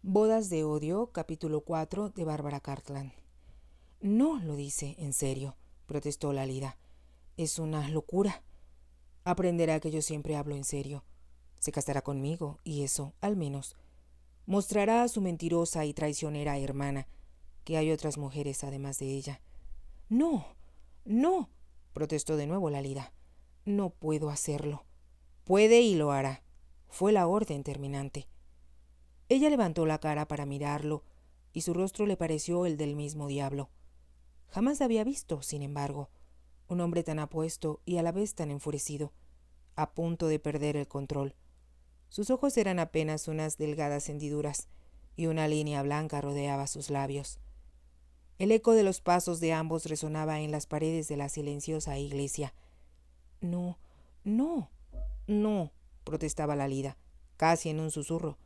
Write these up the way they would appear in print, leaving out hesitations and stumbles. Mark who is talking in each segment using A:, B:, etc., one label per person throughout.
A: Bodas de odio, capítulo 4 de Bárbara Cartland. No lo dice en serio, protestó Lalida. Es una locura. Aprenderá que yo siempre hablo en serio. Se casará conmigo y eso, al menos, mostrará a su mentirosa y traicionera hermana que hay otras mujeres además de ella. No, no, protestó de nuevo Lalida. No puedo hacerlo. Puede y lo hará. Fue la orden terminante. Ella levantó la cara para mirarlo, y su rostro le pareció el del mismo diablo. Jamás había visto, sin embargo, un hombre tan apuesto y a la vez tan enfurecido, a punto de perder el control. Sus ojos eran apenas unas delgadas hendiduras, y una línea blanca rodeaba sus labios. El eco de los pasos de ambos resonaba en las paredes de la silenciosa iglesia. No, no, no, protestaba Lalida, casi en un susurro,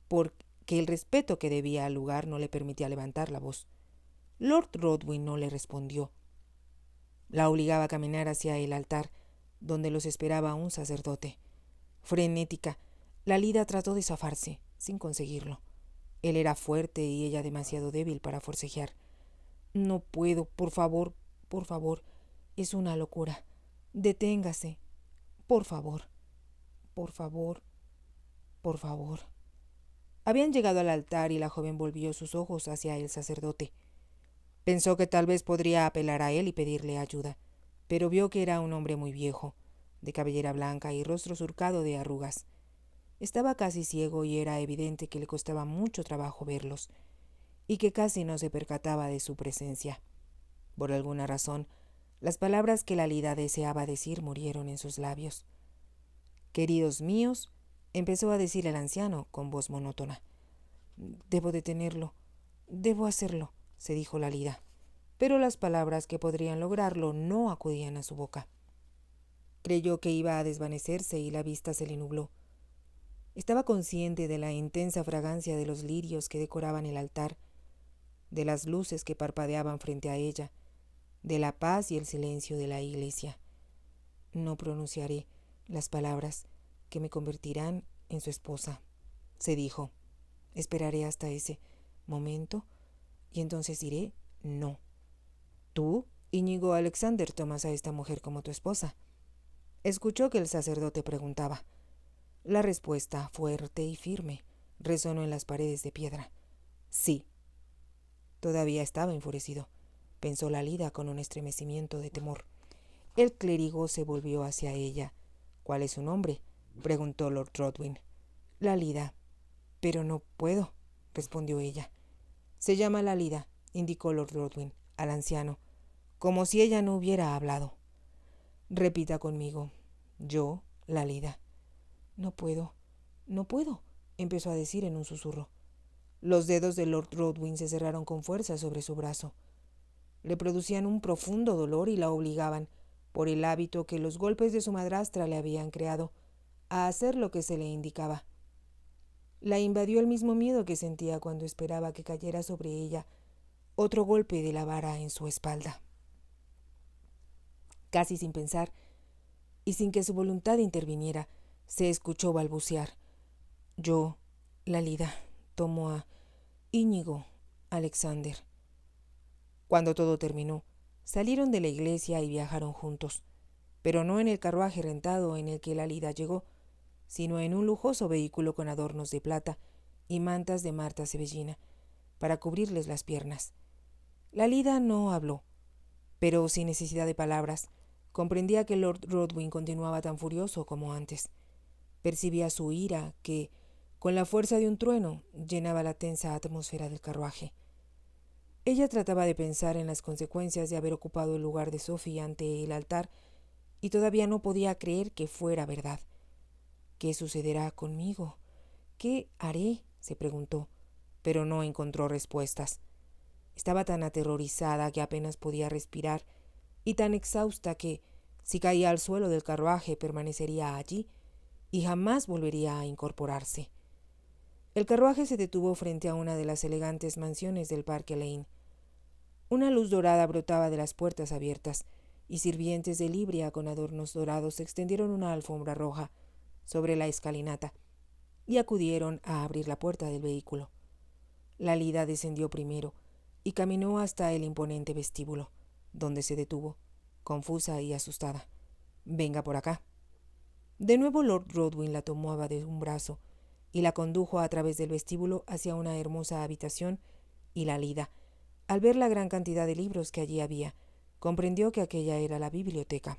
A: porque el respeto que debía al lugar no le permitía levantar la voz. Lord Rodwin no le respondió. La obligaba a caminar hacia el altar, donde los esperaba un sacerdote. Frenética, Lalida trató de zafarse, sin conseguirlo. Él era fuerte y ella demasiado débil para forcejear. No puedo, por favor, es una locura. Deténgase, por favor, por favor, por favor. Habían llegado al altar y la joven volvió sus ojos hacia el sacerdote. Pensó que tal vez podría apelar a él y pedirle ayuda, pero vio que era un hombre muy viejo, de cabellera blanca y rostro surcado de arrugas. Estaba casi ciego y era evidente que le costaba mucho trabajo verlos, y que casi no se percataba de su presencia. Por alguna razón, las palabras que Lalida deseaba decir murieron en sus labios. «Queridos míos», empezó a decir el anciano con voz monótona. «Debo detenerlo, debo hacerlo», se dijo Lalida, pero las palabras que podrían lograrlo no acudían a su boca. Creyó que iba a desvanecerse y la vista se le nubló. Estaba consciente de la intensa fragancia de los lirios que decoraban el altar, de las luces que parpadeaban frente a ella, de la paz y el silencio de la iglesia. No pronunciaré las palabras que me convertirán en su esposa, se dijo. Esperaré hasta ese momento y entonces diré no. Tú, Íñigo Alexander, tomas a esta mujer como tu esposa. Escuchó que el sacerdote preguntaba. La respuesta, fuerte y firme, resonó en las paredes de piedra. Sí. Todavía estaba enfurecido, pensó Lalida con un estremecimiento de temor. El clérigo se volvió hacia ella. ¿Cuál es su nombre?, preguntó Lord Rodwin. Lalida. Pero no puedo, respondió ella. Se llama Lalida, indicó Lord Rodwin al anciano, como si ella no hubiera hablado. Repita conmigo. Yo, Lalida. No puedo, empezó a decir en un susurro. Los dedos de Lord Rodwin se cerraron con fuerza sobre su brazo. Le producían un profundo dolor y la obligaban, por el hábito que los golpes de su madrastra le habían creado, a hacer lo que se le indicaba. La invadió el mismo miedo que sentía cuando esperaba que cayera sobre ella otro golpe de la vara en su espalda. Casi sin pensar, y sin que su voluntad interviniera, se escuchó balbucear. Yo, Lalida, tomo a Íñigo Alexander. Cuando todo terminó, salieron de la iglesia y viajaron juntos, pero no en el carruaje rentado en el que Lalida llegó, sino en un lujoso vehículo con adornos de plata y mantas de Marta Cebellina, para cubrirles las piernas. Lalida no habló, pero sin necesidad de palabras, comprendía que Lord Rodwin continuaba tan furioso como antes. Percibía su ira que, con la fuerza de un trueno, llenaba la tensa atmósfera del carruaje. Ella trataba de pensar en las consecuencias de haber ocupado el lugar de Sophie ante el altar y todavía no podía creer que fuera verdad. ¿Qué sucederá conmigo? ¿Qué haré?, se preguntó, pero no encontró respuestas. Estaba tan aterrorizada que apenas podía respirar y tan exhausta que, si caía al suelo del carruaje, permanecería allí y jamás volvería a incorporarse. El carruaje se detuvo frente a una de las elegantes mansiones del Parque Lane. Una luz dorada brotaba de las puertas abiertas y sirvientes de librea con adornos dorados extendieron una alfombra roja sobre la escalinata. y acudieron a abrir la puerta del vehículo. Lalida descendió primero y caminó hasta el imponente vestíbulo, donde se detuvo, confusa y asustada. «Venga por acá». De nuevo Lord Rodwin la tomaba de un brazo y la condujo a través del vestíbulo hacia una hermosa habitación, y Lalida, al ver la gran cantidad de libros que allí había, comprendió que aquella era la biblioteca.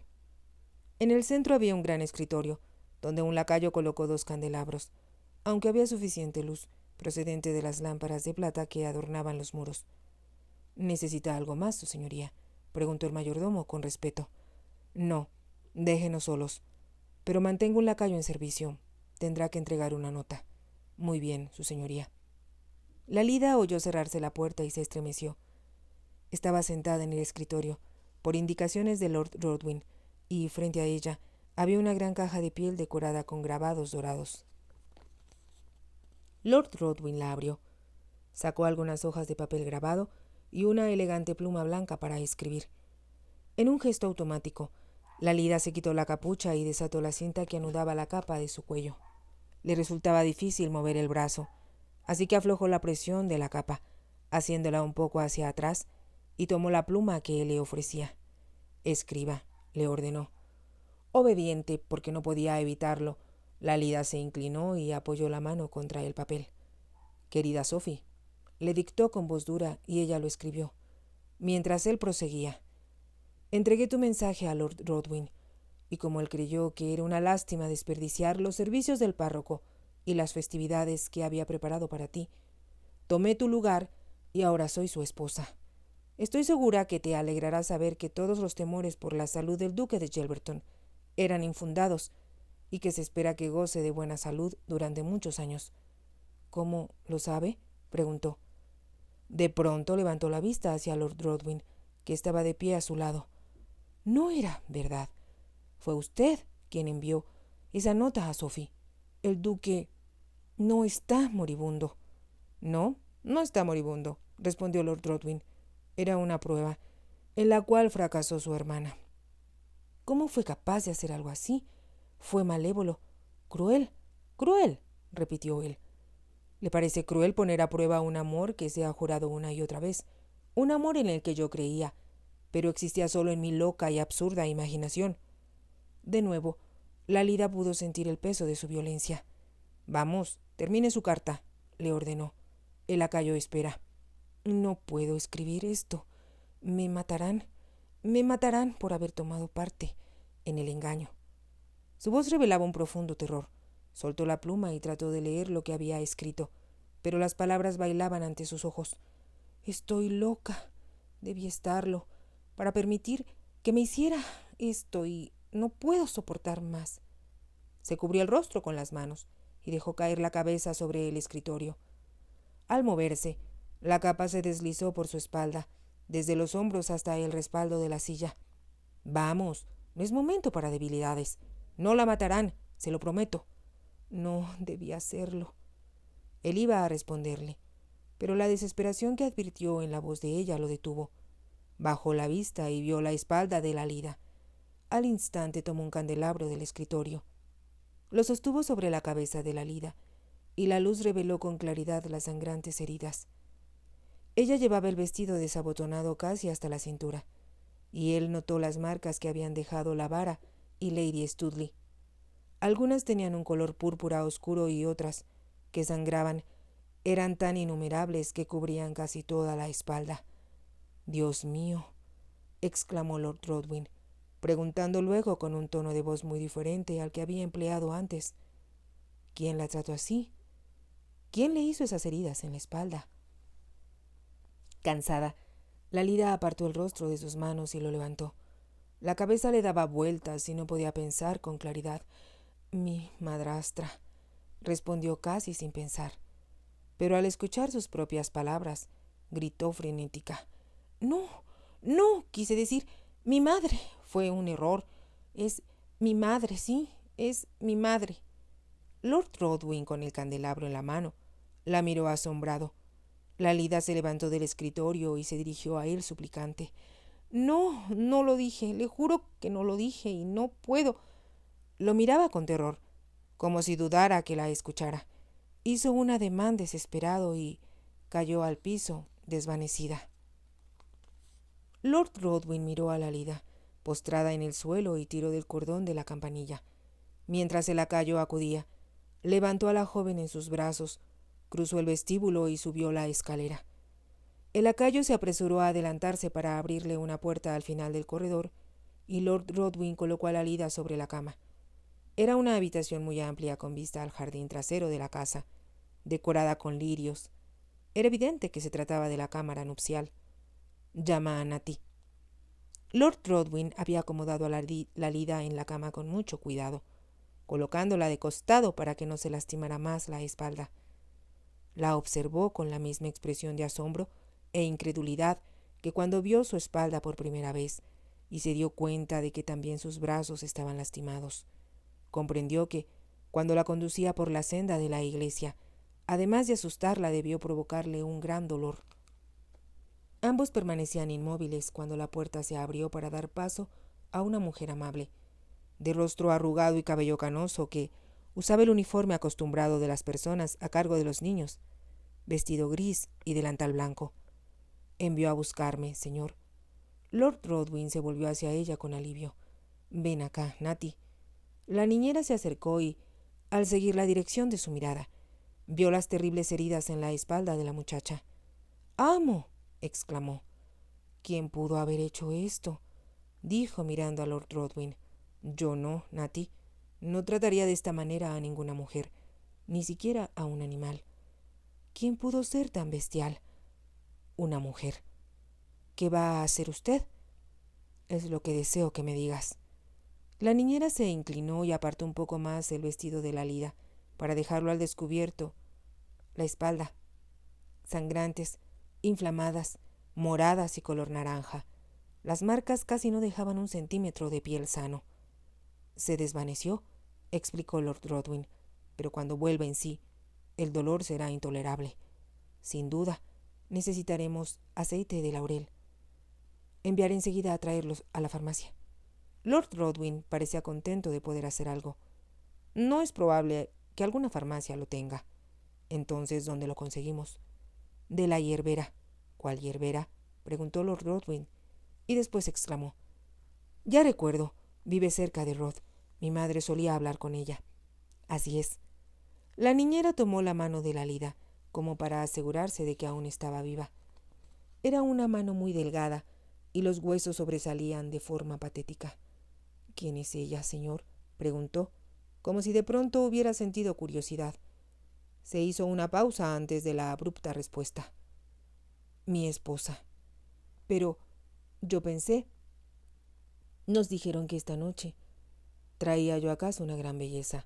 A: En el centro había un gran escritorio, donde un lacayo colocó 2 candelabros, aunque había suficiente luz, procedente de las lámparas de plata que adornaban los muros. «¿Necesita algo más, su señoría?», preguntó el mayordomo con respeto. «No, déjenos solos. Pero mantengo un lacayo en servicio. Tendrá que entregar una nota». «Muy bien, su señoría». Lalida oyó cerrarse la puerta y se estremeció. Estaba sentada en el escritorio, por indicaciones de Lord Rodwin, y frente a ella había una gran caja de piel decorada con grabados dorados. Lord Rodwin la abrió. Sacó algunas hojas de papel grabado y una elegante pluma blanca para escribir. En un gesto automático, Lalida se quitó la capucha y desató la cinta que anudaba la capa de su cuello. Le resultaba difícil mover el brazo, así que aflojó la presión de la capa, haciéndola un poco hacia atrás, y tomó la pluma que él le ofrecía. «Escriba», le ordenó. Obediente, porque no podía evitarlo, Lalida se inclinó y apoyó la mano contra el papel. «Querida Sophie», le dictó con voz dura, y ella lo escribió. Mientras él proseguía: «Entregué tu mensaje a Lord Rodwin, y como él creyó que era una lástima desperdiciar los servicios del párroco y las festividades que había preparado para ti, tomé tu lugar y ahora soy su esposa. Estoy segura que te alegrará saber que todos los temores por la salud del duque de Yelverton eran infundados y que se espera que goce de buena salud durante muchos años». «¿Cómo lo sabe?», preguntó. De pronto levantó la vista hacia Lord Rodwin, que estaba de pie a su lado. «No era verdad. Fue usted quien envió esa nota a Sophie. El duque no está moribundo». «No, no está moribundo», respondió Lord Rodwin. «Era una prueba, en la cual fracasó su hermana». «¿Cómo fue capaz de hacer algo así? Fue malévolo, cruel, cruel», repitió él. «¿Le parece cruel poner a prueba un amor que se ha jurado una y otra vez? Un amor en el que yo creía, pero existía solo en mi loca y absurda imaginación». De nuevo, Lalida pudo sentir el peso de su violencia. «Vamos, termine su carta», le ordenó. El lacayo espera. «No puedo escribir esto. Me matarán por haber tomado parte en el engaño». Su voz revelaba un profundo terror. Soltó la pluma y trató de leer lo que había escrito, pero las palabras bailaban ante sus ojos. «Estoy loca. Debí estarlo, para permitir que me hiciera esto, y no puedo soportar más». Se cubrió el rostro con las manos y dejó caer la cabeza sobre el escritorio. Al moverse, la capa se deslizó por su espalda, desde los hombros hasta el respaldo de la silla. «Vamos, no es momento para debilidades. No la matarán, se lo prometo». «No debía hacerlo». Él iba a responderle, pero la desesperación que advirtió en la voz de ella lo detuvo. Bajó la vista y vio la espalda de Lalida. Al instante tomó un candelabro del escritorio. Lo sostuvo sobre la cabeza de Lalida, y la luz reveló con claridad las sangrantes heridas. Ella llevaba el vestido desabotonado casi hasta la cintura, y él notó las marcas que habían dejado la vara y Lady Studley. Algunas tenían un color púrpura oscuro y otras, que sangraban, eran tan innumerables que cubrían casi toda la espalda. «Dios mío», exclamó Lord Rodwin, preguntando luego con un tono de voz muy diferente al que había empleado antes: «¿Quién la trató así? ¿Quién le hizo esas heridas en la espalda?». Cansada, Lalida apartó el rostro de sus manos y lo levantó. La cabeza le daba vueltas y no podía pensar con claridad. «Mi madrastra», respondió casi sin pensar. Pero al escuchar sus propias palabras, gritó frenética: «No, no, quise decir, mi madre. Fue un error. Es mi madre, sí, es mi madre». Lord Rodwin, con el candelabro en la mano, la miró asombrado. Lalida se levantó del escritorio y se dirigió a él suplicante. «No, no lo dije, le juro que no lo dije y no puedo». Lo miraba con terror, como si dudara que la escuchara, Hizo un ademán desesperado y cayó al piso, desvanecida. Lord Rodwin miró a Lalida, postrada en el suelo, y tiró del cordón de la campanilla. Mientras el lacayo acudía, levantó a la joven en sus brazos, cruzó el vestíbulo y subió la escalera. El lacayo se apresuró a adelantarse para abrirle una puerta al final del corredor, y Lord Rodwin colocó a Lalida sobre la cama. Era una habitación muy amplia con vista al jardín trasero de la casa, decorada con lirios. Era evidente que se trataba de la cámara nupcial. «Llama a Natty». Lord Rodwin había acomodado a Lalida en la cama con mucho cuidado, colocándola de costado para que no se lastimara más la espalda. La observó con la misma expresión de asombro e incredulidad que cuando vio su espalda por primera vez, y se dio cuenta de que también sus brazos estaban lastimados. Comprendió que, cuando la conducía por la senda de la iglesia, además de asustarla, debió provocarle un gran dolor. Ambos permanecían inmóviles cuando la puerta se abrió para dar paso a una mujer amable, de rostro arrugado y cabello canoso, que usaba el uniforme acostumbrado de las personas a cargo de los niños, vestido gris y delantal blanco. «Envió a buscarme, señor». Lord Rodwin se volvió hacia ella con alivio. «Ven acá, Natty». La niñera se acercó y, al seguir la dirección de su mirada, vio las terribles heridas en la espalda de la muchacha. «¡Amo!», exclamó. «¿Quién pudo haber hecho esto?», dijo mirando a Lord Rodwin. «Yo no, Natty. No trataría de esta manera a ninguna mujer, ni siquiera a un animal. ¿Quién pudo ser tan bestial? Una mujer. ¿Qué va a hacer usted?». «Es lo que deseo que me digas». La niñera se inclinó y apartó un poco más el vestido de Lalida para dejarlo al descubierto la espalda, sangrantes, inflamadas, moradas y color naranja. Las marcas casi no dejaban un centímetro de piel sano. «Se desvaneció», explicó Lord Rodwin, «pero cuando vuelva en sí, el dolor será intolerable. Sin duda, necesitaremos aceite de laurel. Enviaré enseguida a traerlos a la farmacia». Lord Rodwin parecía contento de poder hacer algo. «No es probable que alguna farmacia lo tenga». «Entonces, ¿dónde lo conseguimos?». «De la hierbera». «¿Cuál hierbera?», preguntó Lord Rodwin, y después exclamó: «Ya recuerdo, vive cerca de Rod. Mi madre solía hablar con ella». «Así es». La niñera tomó la mano de Lalida, como para asegurarse de que aún estaba viva. Era una mano muy delgada, y los huesos sobresalían de forma patética. «¿Quién es ella, señor?», preguntó, como si de pronto hubiera sentido curiosidad. Se hizo una pausa antes de la abrupta respuesta. «Mi esposa». «Pero yo pensé». «Nos dijeron que esta noche». «¿Traía yo acaso una gran belleza?»,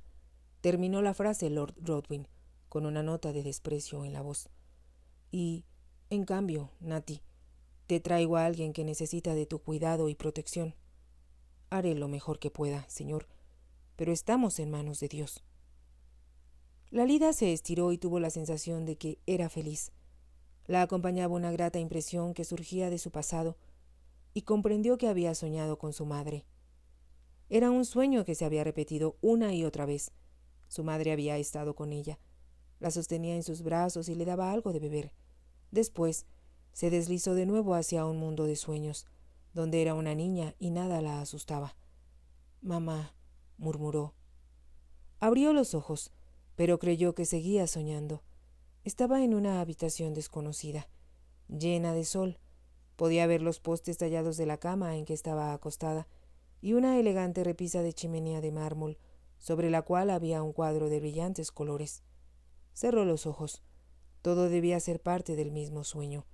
A: terminó la frase Lord Rodwin, con una nota de desprecio en la voz. «Y, en cambio, Natty, te traigo a alguien que necesita de tu cuidado y protección. Haré lo mejor que pueda, señor, pero estamos en manos de Dios». Lalida se estiró y tuvo la sensación de que era feliz. La acompañaba una grata impresión que surgía de su pasado, y comprendió que había soñado con su madre. Era un sueño que se había repetido una y otra vez. Su madre había estado con ella, la sostenía en sus brazos y le daba algo de beber. Después se deslizó de nuevo hacia un mundo de sueños, donde era una niña y nada la asustaba. «Mamá», murmuró. Abrió los ojos, pero creyó que seguía soñando. Estaba en una habitación desconocida, llena de sol. Podía ver los postes tallados de la cama en que estaba acostada y una elegante repisa de chimenea de mármol, sobre la cual había un cuadro de brillantes colores. Cerró los ojos. Todo debía ser parte del mismo sueño.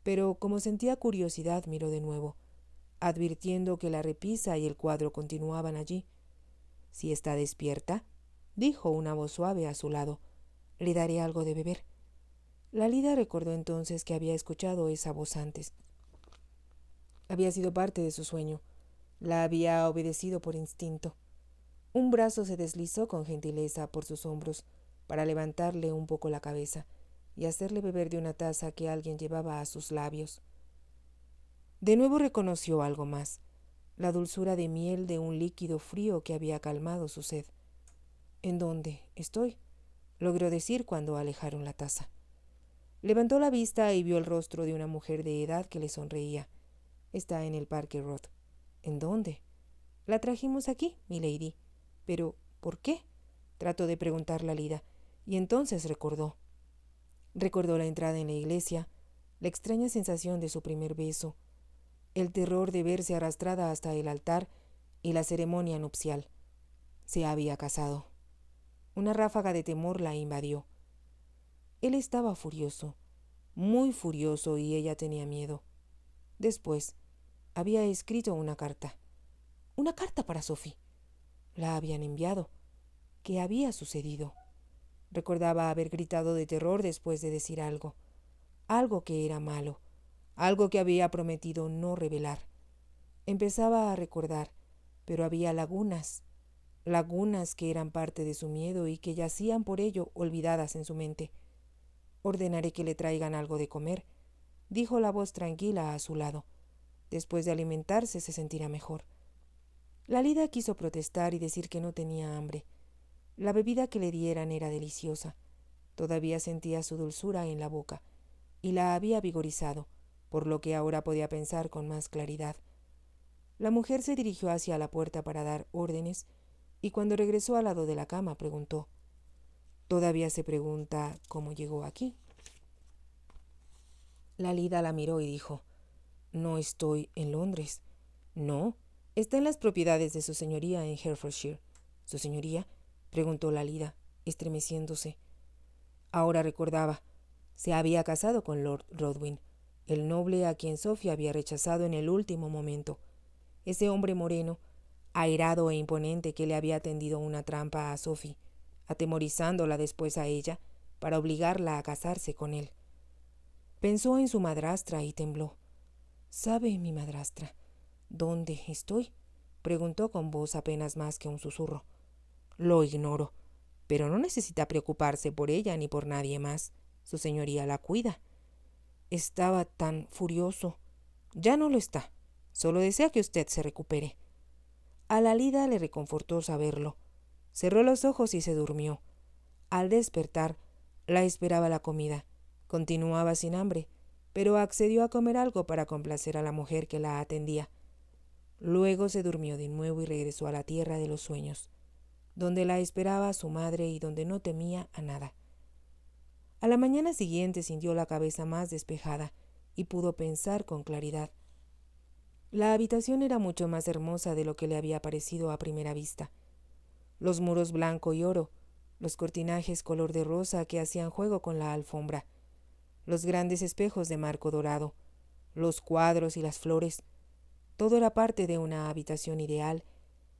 A: Pero como sentía curiosidad, miró de nuevo, advirtiendo que la repisa y el cuadro continuaban allí. «Si está despierta», dijo una voz suave a su lado, «le daré algo de beber». Lalida recordó entonces que había escuchado esa voz antes. Había sido parte de su sueño. La había obedecido por instinto. Un brazo se deslizó con gentileza por sus hombros para levantarle un poco la cabeza y hacerle beber de una taza que alguien llevaba a sus labios. De nuevo reconoció algo más, la dulzura de miel de un líquido frío que había calmado su sed. «¿En dónde estoy?», logró decir cuando alejaron la taza. Levantó la vista y vio el rostro de una mujer de edad que le sonreía. Está en el Parque Road. ¿En dónde? La trajimos aquí, milady. Pero, ¿por qué? Trató de preguntar Lalida, y entonces recordó. Recordó la entrada en la iglesia, la extraña sensación de su primer beso, el terror de verse arrastrada hasta el altar y la ceremonia nupcial. Se había casado. Una ráfaga de temor la invadió. Él estaba furioso, muy furioso, y ella tenía miedo. Después, había escrito una carta. Una carta para Sophie. La habían enviado. ¿Qué había sucedido? Recordaba haber gritado de terror después de decir algo. Algo que era malo. Algo que había prometido no revelar. Empezaba a recordar, pero había lagunas. Lagunas que eran parte de su miedo y que yacían por ello olvidadas en su mente. «Ordenaré que le traigan algo de comer», dijo la voz tranquila a su lado. «Después de alimentarse se sentirá mejor». Lalida quiso protestar y decir que no tenía hambre. La bebida que le dieran era deliciosa. Todavía sentía su dulzura en la boca, y la había vigorizado, por lo que ahora podía pensar con más claridad. La mujer se dirigió hacia la puerta para dar órdenes, y cuando regresó al lado de la cama preguntó: «¿Todavía se pregunta cómo llegó aquí?» Lalida la miró y dijo: «No estoy en Londres». «No, está en las propiedades de su señoría en Hertfordshire». «¿Su señoría?», preguntó Lalida, estremeciéndose. Ahora recordaba. Se había casado con Lord Rodwin, el noble a quien Sophie había rechazado en el último momento. Ese hombre moreno, airado e imponente, que le había tendido una trampa a Sophie, atemorizándola después a ella, para obligarla a casarse con él. Pensó en su madrastra y tembló. «¿Sabe mi madrastra dónde estoy?», preguntó con voz apenas más que un susurro. «Lo ignoro, pero no necesita preocuparse por ella ni por nadie más. Su señoría la cuida». Estaba tan furioso. Ya no lo está. Solo desea que usted se recupere. A Lalida le reconfortó saberlo. Cerró los ojos y se durmió. Al despertar, la esperaba la comida. Continuaba sin hambre, pero accedió a comer algo para complacer a la mujer que la atendía. Luego se durmió de nuevo y regresó a la tierra de los sueños, donde la esperaba su madre y donde no temía a nada. A la mañana siguiente sintió la cabeza más despejada y pudo pensar con claridad. La habitación era mucho más hermosa de lo que le había parecido a primera vista. Los muros blanco y oro, los cortinajes color de rosa que hacían juego con la alfombra, los grandes espejos de marco dorado, los cuadros y las flores, todo era parte de una habitación ideal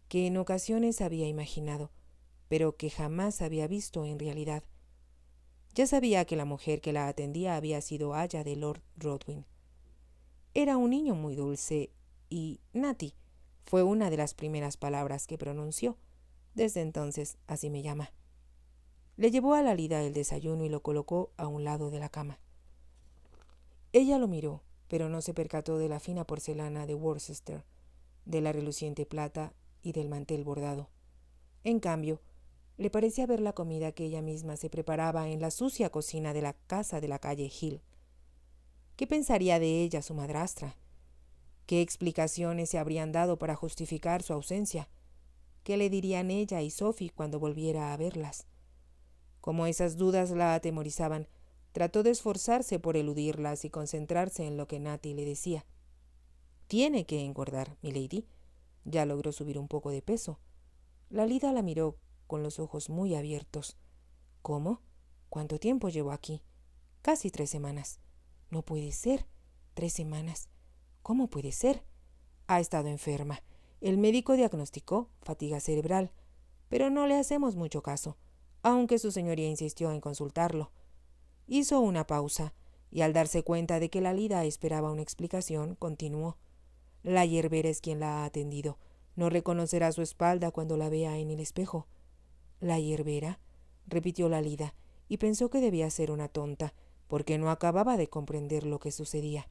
A: que en ocasiones había imaginado, pero que jamás había visto en realidad. Ya sabía que la mujer que la atendía había sido aya de Lord Rodwin. Era un niño muy dulce y Natty fue una de las primeras palabras que pronunció. Desde entonces así me llama. Le llevó a Lalida el desayuno y lo colocó a un lado de la cama. Ella lo miró, pero no se percató de la fina porcelana de Worcester, de la reluciente plata y del mantel bordado. En cambio, le parecía ver la comida que ella misma se preparaba en la sucia cocina de la casa de la calle Hill. ¿Qué pensaría de ella su madrastra? ¿Qué explicaciones se habrían dado para justificar su ausencia? ¿Qué le dirían ella y Sophie cuando volviera a verlas? Como esas dudas la atemorizaban, trató de esforzarse por eludirlas y concentrarse en lo que Natty le decía. «Tiene que engordar, milady. Ya logró subir un poco de peso». Lalida la miró con los ojos muy abiertos. «¿Cómo? ¿Cuánto tiempo llevo aquí?» «Casi 3 semanas». «No puede ser. 3 semanas. ¿Cómo puede ser?» «Ha estado enferma. El médico diagnosticó fatiga cerebral, pero no le hacemos mucho caso, aunque su señoría insistió en consultarlo». Hizo una pausa, y al darse cuenta de que Lalida esperaba una explicación, continuó. «La hierbera es quien la ha atendido. No reconocerá su espalda cuando la vea en el espejo». «¿La hierbera?», repitió Lalida, y pensó que debía ser una tonta, porque no acababa de comprender lo que sucedía.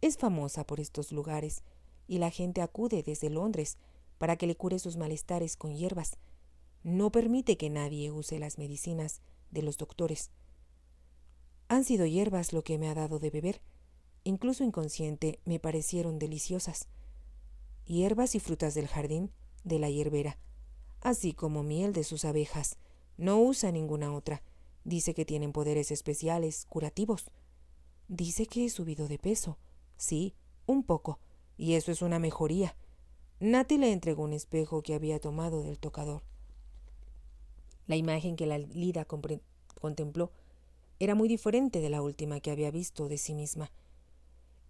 A: «Es famosa por estos lugares, y la gente acude desde Londres para que le cure sus malestares con hierbas. No permite que nadie use las medicinas de los doctores. Han sido hierbas lo que me ha dado de beber. Incluso inconsciente me parecieron deliciosas. Hierbas y frutas del jardín de la hierbera, así como miel de sus abejas. No usa ninguna otra. Dice que tienen poderes especiales, curativos. Dice que he subido de peso. Sí, un poco, y eso es una mejoría. Natty le entregó un espejo que había tomado del tocador. La imagen que la Lida contempló era muy diferente de la última que había visto de sí misma.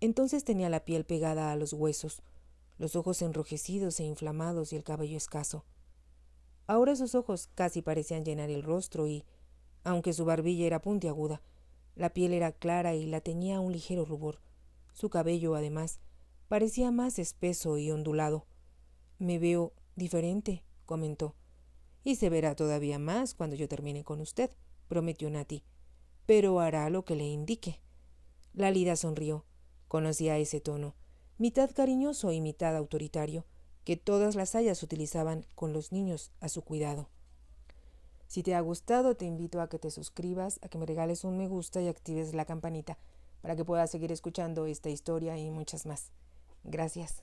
A: Entonces tenía la piel pegada a los huesos, los ojos enrojecidos e inflamados y el cabello escaso. Ahora esos ojos casi parecían llenar el rostro y, aunque su barbilla era puntiaguda, la piel era clara y la teñía un ligero rubor. Su cabello, además, parecía más espeso y ondulado. «Me veo diferente», comentó. «Y se verá todavía más cuando yo termine con usted», prometió Natty. «Pero hará lo que le indique». La Lida sonrió. Conocía ese tono, mitad cariñoso y mitad autoritario, que todas las hayas utilizaban con los niños a su cuidado. Si te ha gustado, te invito a que te suscribas, a que me regales un me gusta y actives la campanita para que puedas seguir escuchando esta historia y muchas más. Gracias.